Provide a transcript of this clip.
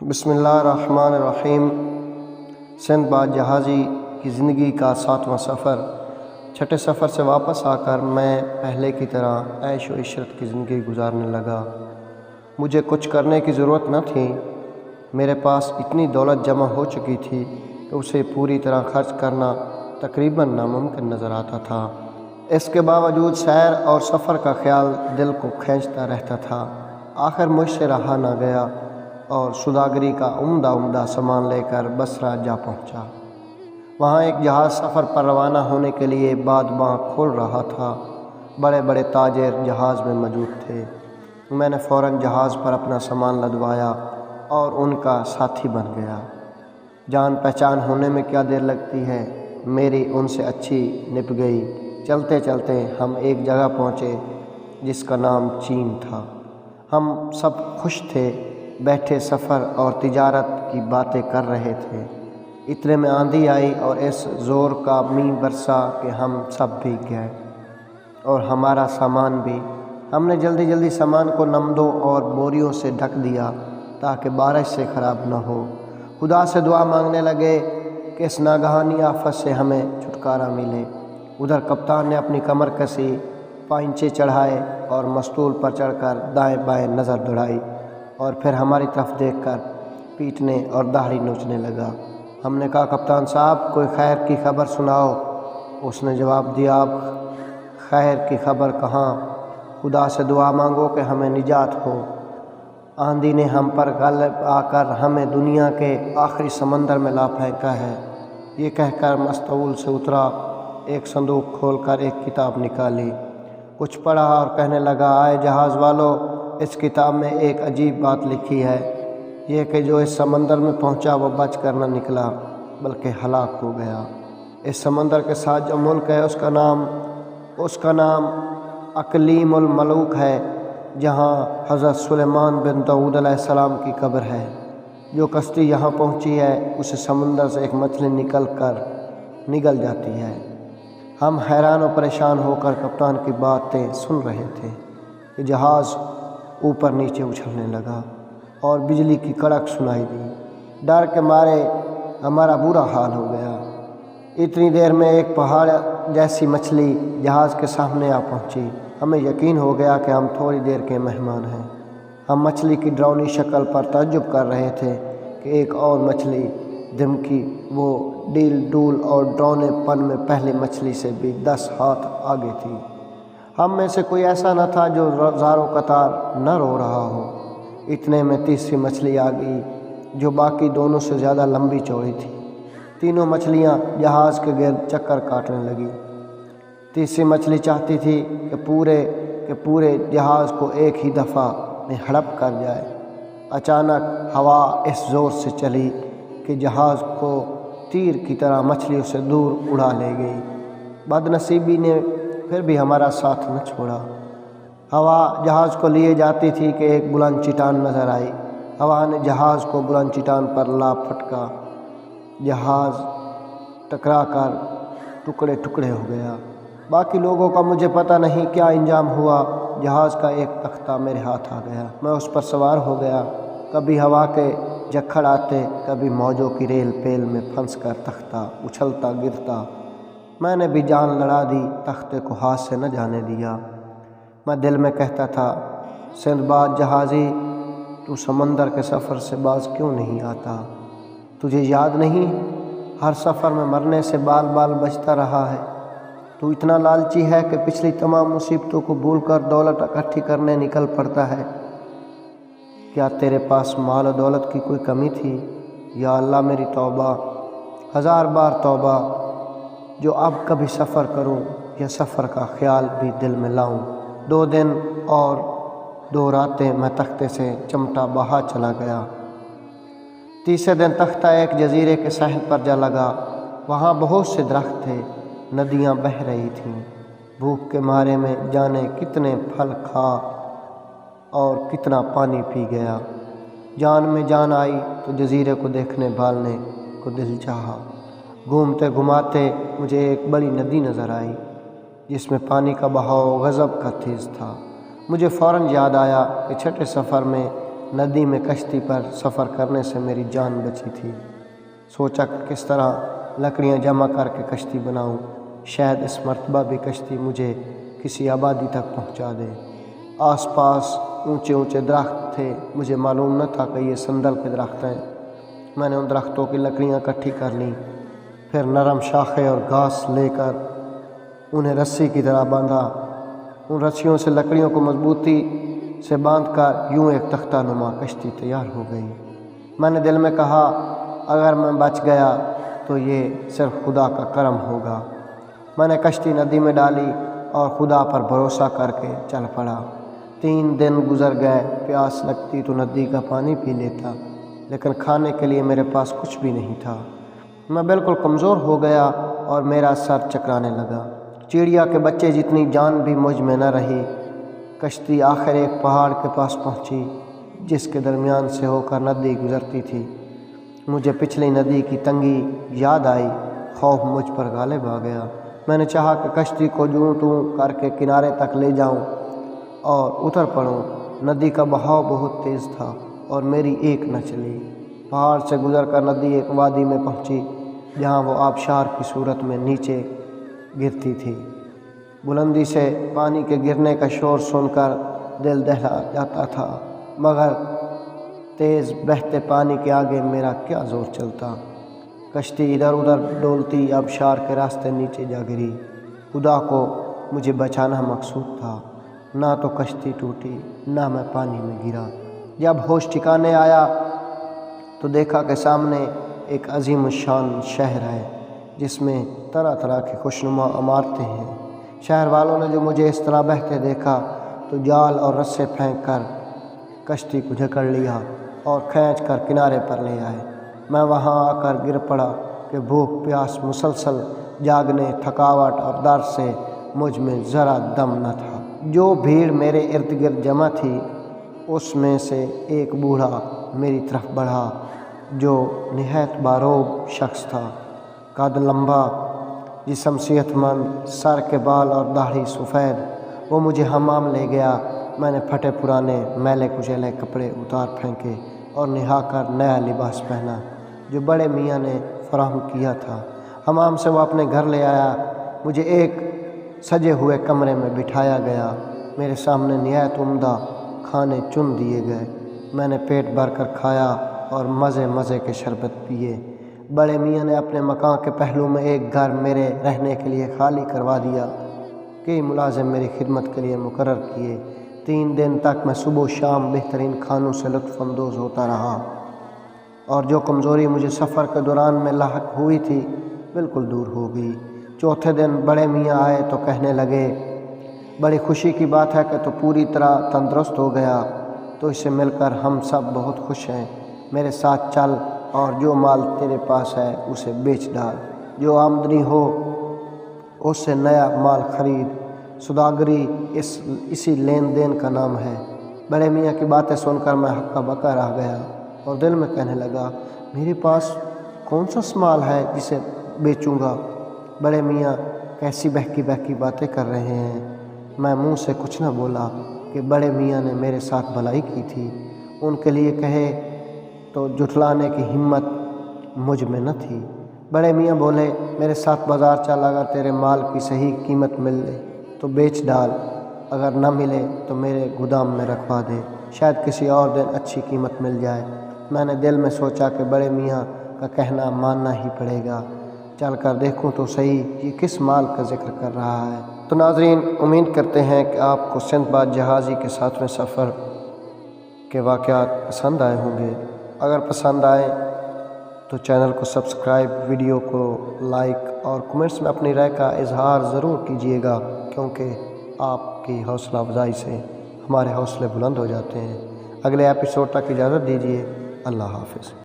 بسم اللہ الرحمن الرحیم۔ سندھ باد جہازی کی زندگی کا 7واں سفر۔ چھٹے سفر سے واپس آ کر میں پہلے کی طرح عیش و عشرت کی زندگی گزارنے لگا۔ مجھے کچھ کرنے کی ضرورت نہ تھی، میرے پاس اتنی دولت جمع ہو چکی تھی کہ اسے پوری طرح خرچ کرنا تقریباً ناممکن نظر آتا تھا۔ اس کے باوجود سیر اور سفر کا خیال دل کو کھینچتا رہتا تھا۔ آخر مجھ سے رہا نہ گیا اور سوداگری کا عمدہ سامان لے کر بصرہ جا پہنچا۔ وہاں ایک جہاز سفر پر روانہ ہونے کے لیے بادباں کھول رہا تھا۔ بڑے بڑے تاجر جہاز میں موجود تھے۔ میں نے فوراً جہاز پر اپنا سامان لدوایا اور ان کا ساتھی بن گیا۔ جان پہچان ہونے میں کیا دیر لگتی ہے، میری ان سے اچھی نپ گئی۔ چلتے چلتے ہم ایک جگہ پہنچے جس کا نام چین تھا۔ ہم سب خوش تھے، بیٹھے سفر اور تجارت کی باتیں کر رہے تھے۔ اتنے میں آندھی آئی اور اس زور کا مینہ برسا کہ ہم سب بھیگ گئے اور ہمارا سامان بھی۔ ہم نے جلدی سامان کو نمدوں اور بوریوں سے ڈھک دیا تاکہ بارش سے خراب نہ ہو۔ خدا سے دعا مانگنے لگے کہ اس ناگہانی آفت سے ہمیں چھٹکارا ملے۔ ادھر کپتان نے اپنی کمر کسی، پائنچے چڑھائے اور مستول پر چڑھ کر دائیں بائیں نظر دوڑائی اور پھر ہماری طرف دیکھ کر پیٹنے اور داڑھی نوچنے لگا۔ ہم نے کہا، کپتان صاحب کوئی خیر کی خبر سناؤ۔ اس نے جواب دیا، اب خیر کی خبر کہاں، خدا سے دعا مانگو کہ ہمیں نجات ہو۔ آندھی نے ہم پر غالب آ کر ہمیں دنیا کے آخری سمندر میں لا پھینکا ہے۔ یہ کہہ کر مستول سے اترا، ایک صندوق کھول کر ایک کتاب نکالی، کچھ پڑھا اور کہنے لگا، آئے جہاز والو، اس کتاب میں ایک عجیب بات لکھی ہے، یہ کہ جو اس سمندر میں پہنچا وہ بچ کر نہ نکلا بلکہ ہلاک ہو گیا۔ اس سمندر کے ساتھ جو ملک ہے اس کا نام اقلیم الملوک ہے، جہاں حضرت سلیمان بن داؤد علیہ السلام کی قبر ہے۔ جو کشتی یہاں پہنچی ہے اسے سمندر سے ایک مچھلی نگل جاتی ہے۔ ہم حیران و پریشان ہو کر کپتان کی باتیں سن رہے تھے کہ جہاز اوپر نیچے اچھلنے لگا اور بجلی کی کڑک سنائی دی۔ ڈر کے مارے ہمارا برا حال ہو گیا۔ اتنی دیر میں ایک پہاڑ جیسی مچھلی جہاز کے سامنے آ پہنچی۔ ہمیں یقین ہو گیا کہ ہم تھوڑی دیر کے مہمان ہیں۔ ہم مچھلی کی ڈراؤنی شکل پر تعجب کر رہے تھے کہ ایک اور مچھلی دھمکی، وہ ڈیل ڈول اور ڈرونے پن میں پہلی مچھلی سے بھی 10 ہاتھ آگے تھی۔ ہم میں سے کوئی ایسا نہ تھا جو زارو قطار نہ رو رہا ہو۔ اتنے میں تیسری مچھلی آ گئی جو باقی دونوں سے زیادہ لمبی چوڑی تھی۔ تینوں مچھلیاں جہاز کے گرد چکر کاٹنے لگی۔ تیسری مچھلی چاہتی تھی کہ پورے جہاز کو ایک ہی دفعہ میں ہڑپ کر جائے۔ اچانک ہوا اس زور سے چلی کہ جہاز کو تیر کی طرح مچھلیوں سے دور اڑا لے گئی۔ بد نصیبی نے پھر بھی ہمارا ساتھ نہ چھوڑا۔ ہوا جہاز کو لیے جاتی تھی کہ ایک بلند چٹان نظر آئی۔ ہوا نے جہاز کو بلند چٹان پر لا پھٹکا۔ جہاز ٹکرا کر ٹکڑے ہو گیا۔ باقی لوگوں کا مجھے پتہ نہیں کیا انجام ہوا۔ جہاز کا ایک تختہ میرے ہاتھ آ گیا، میں اس پر سوار ہو گیا۔ کبھی ہوا کے جھکڑ آتے، کبھی موجوں کی ریل پیل میں پھنس کر تختہ اچھلتا گرتا۔ میں نے بھی جان لڑا دی، تختے کو ہاتھ سے نہ جانے دیا۔ میں دل میں کہتا تھا، سندھ باد جہازی، تو سمندر کے سفر سے باز کیوں نہیں آتا؟ تجھے یاد نہیں ہر سفر میں مرنے سے بال بچتا رہا ہے؟ تو اتنا لالچی ہے کہ پچھلی تمام مصیبتوں کو بھول کر دولت اکٹھی کرنے نکل پڑتا ہے۔ کیا تیرے پاس مال و دولت کی کوئی کمی تھی؟ یا اللہ میری توبہ، 1000 بار توبہ، جو اب کبھی سفر کروں یا سفر کا خیال بھی دل میں لاؤں۔ 2 دن اور 2 راتیں میں تختے سے چمٹا بہا چلا گیا۔ تیسرے دن تختہ ایک جزیرے کے ساحل پر جا لگا۔ وہاں بہت سے درخت تھے، ندیاں بہہ رہی تھیں۔ بھوک کے مارے میں جانے کتنے پھل کھا اور کتنا پانی پی گیا۔ جان میں جان آئی تو جزیرے کو دیکھنے بھالنے کو دل چاہا۔ گھومتے گھماتے مجھے ایک بڑی ندی نظر آئی جس میں پانی کا بہاؤ غضب کا تیز تھا۔ مجھے فوراً یاد آیا کہ چھٹے سفر میں ندی میں کشتی پر سفر کرنے سے میری جان بچی تھی۔ سوچا کہ کس طرح لکڑیاں جمع کر کے کشتی بناؤں، شاید اس مرتبہ بھی کشتی مجھے کسی آبادی تک پہنچا دے۔ آس پاس اونچے اونچے درخت تھے، مجھے معلوم نہ تھا کہ یہ سندل کے درخت ہیں۔ میں نے ان درختوں کی لکڑیاں اکٹھی کر لیں، پھر نرم شاخیں اور گھاس لے کر انہیں رسی کی طرح باندھا۔ ان رسیوں سے لکڑیوں کو مضبوطی سے باندھ کر یوں ایک تختہ نما کشتی تیار ہو گئی۔ میں نے دل میں کہا، اگر میں بچ گیا تو یہ صرف خدا کا کرم ہوگا۔ میں نے کشتی ندی میں ڈالی اور خدا پر بھروسہ کر کے چل پڑا۔ 3 دن گزر گئے، پیاس لگتی تو ندی کا پانی پی لیتا، لیکن کھانے کے لیے میرے پاس کچھ بھی نہیں تھا۔ میں بالکل کمزور ہو گیا اور میرا سر چکرانے لگا۔ چڑیا کے بچے جتنی جان بھی مجھ میں نہ رہی۔ کشتی آخر ایک پہاڑ کے پاس پہنچی جس کے درمیان سے ہو کر ندی گزرتی تھی۔ مجھے پچھلی ندی کی تنگی یاد آئی، خوف مجھ پر غالب آ گیا۔ میں نے چاہا کہ کشتی کو جوں توں کر کے کنارے تک لے جاؤں اور اتر پڑوں۔ ندی کا بہاؤ بہت تیز تھا اور میری ایک نہ چلی۔ پہاڑ سے گزر کر ندی ایک وادی میں پہنچی جہاں وہ آبشار کی صورت میں نیچے گرتی تھی۔ بلندی سے پانی کے گرنے کا شور سن کر دل دہلا جاتا تھا، مگر تیز بہتے پانی کے آگے میرا کیا زور چلتا۔ کشتی ادھر ادھر ڈولتی آبشار کے راستے نیچے جا گری۔ خدا کو مجھے بچانا مقصود تھا۔ نہ تو کشتی ٹوٹی، نہ میں پانی میں گرا۔ جب ہوش ٹھکانے آیا تو دیکھا کہ سامنے ایک عظیم الشان شہر ہے جس میں طرح طرح کی خوشنما عمارتیں ہیں۔ شہر والوں نے جو مجھے اس طرح بہتے دیکھا تو جال اور رسے پھینک کر کشتی کو جکڑ لیا اور کھینچ کر کنارے پر لے آئے۔ میں وہاں آ کر گر پڑا کہ بھوک پیاس، مسلسل جاگنے، تھکاوٹ اور درد سے مجھ میں ذرا دم نہ تھا۔ جو بھیڑ میرے ارد گرد جمع تھی اس میں سے ایک بوڑھا میری طرف بڑھا جو نہایت باروب شخص تھا، قد لمبا، جسم صحت مند، سر کے بال اور داڑھی سفید۔ وہ مجھے حمام لے گیا۔ میں نے پھٹے پرانے میلے کچیلے کپڑے اتار پھینکے اور نہا کر نیا لباس پہنا جو بڑے میاں نے فراہم کیا تھا۔ حمام سے وہ اپنے گھر لے آیا۔ مجھے ایک سجے ہوئے کمرے میں بٹھایا گیا۔ میرے سامنے نہایت عمدہ کھانے چن دیے گئے۔ میں نے پیٹ بھر کر کھایا اور مزے مزے کے شربت پیے۔ بڑے میاں نے اپنے مکان کے پہلو میں ایک گھر میرے رہنے کے لیے خالی کروا دیا۔ کئی ملازم میری خدمت کے لیے مقرر کیے۔ 3 دن تک میں صبح و شام بہترین کھانوں سے لطف اندوز ہوتا رہا اور جو کمزوری مجھے سفر کے دوران میں لاحق ہوئی تھی بالکل دور ہو گئی۔ چوتھے دن بڑے میاں آئے تو کہنے لگے، بڑی خوشی کی بات ہے کہ تو پوری طرح تندرست ہو گیا، تو اسے مل کر ہم سب بہت خوش ہیں۔ میرے ساتھ چل اور جو مال تیرے پاس ہے اسے بیچ ڈال، جو آمدنی ہو اس سے نیا مال خرید۔ سوداگری اسی لین دین کا نام ہے۔ بڑے میاں کی باتیں سن کر میں ہکا بکا رہ گیا اور دل میں کہنے لگا، میرے پاس کون سا مال ہے جسے بیچوں گا؟ بڑے میاں کیسی بہکی بہکی باتیں کر رہے ہیں۔ میں منہ سے کچھ نہ بولا کہ بڑے میاں نے میرے ساتھ بھلائی کی تھی، ان کے لیے کہے تو جھٹلانے کی ہمت مجھ میں نہ تھی۔ بڑے میاں بولے، میرے ساتھ بازار چل، اگر تیرے مال کی صحیح قیمت ملے تو بیچ ڈال، اگر نہ ملے تو میرے گودام میں رکھوا دے، شاید کسی اور دن اچھی قیمت مل جائے۔ میں نے دل میں سوچا کہ بڑے میاں کا کہنا ماننا ہی پڑے گا، چل کر دیکھوں تو صحیح یہ کس مال کا ذکر کر رہا ہے۔ تو ناظرین، امید کرتے ہیں کہ آپ کو سندھ باد جہازی کے 7ویں سفر کے واقعات پسند آئے ہوں گے۔ اگر پسند آئے تو چینل کو سبسکرائب، ویڈیو کو لائک اور کمنٹس میں اپنی رائے کا اظہار ضرور کیجیے گا، کیونکہ آپ کی حوصلہ افزائی سے ہمارے حوصلے بلند ہو جاتے ہیں۔ اگلے ایپیسوڈ تک اجازت دیجیے۔ اللہ حافظ۔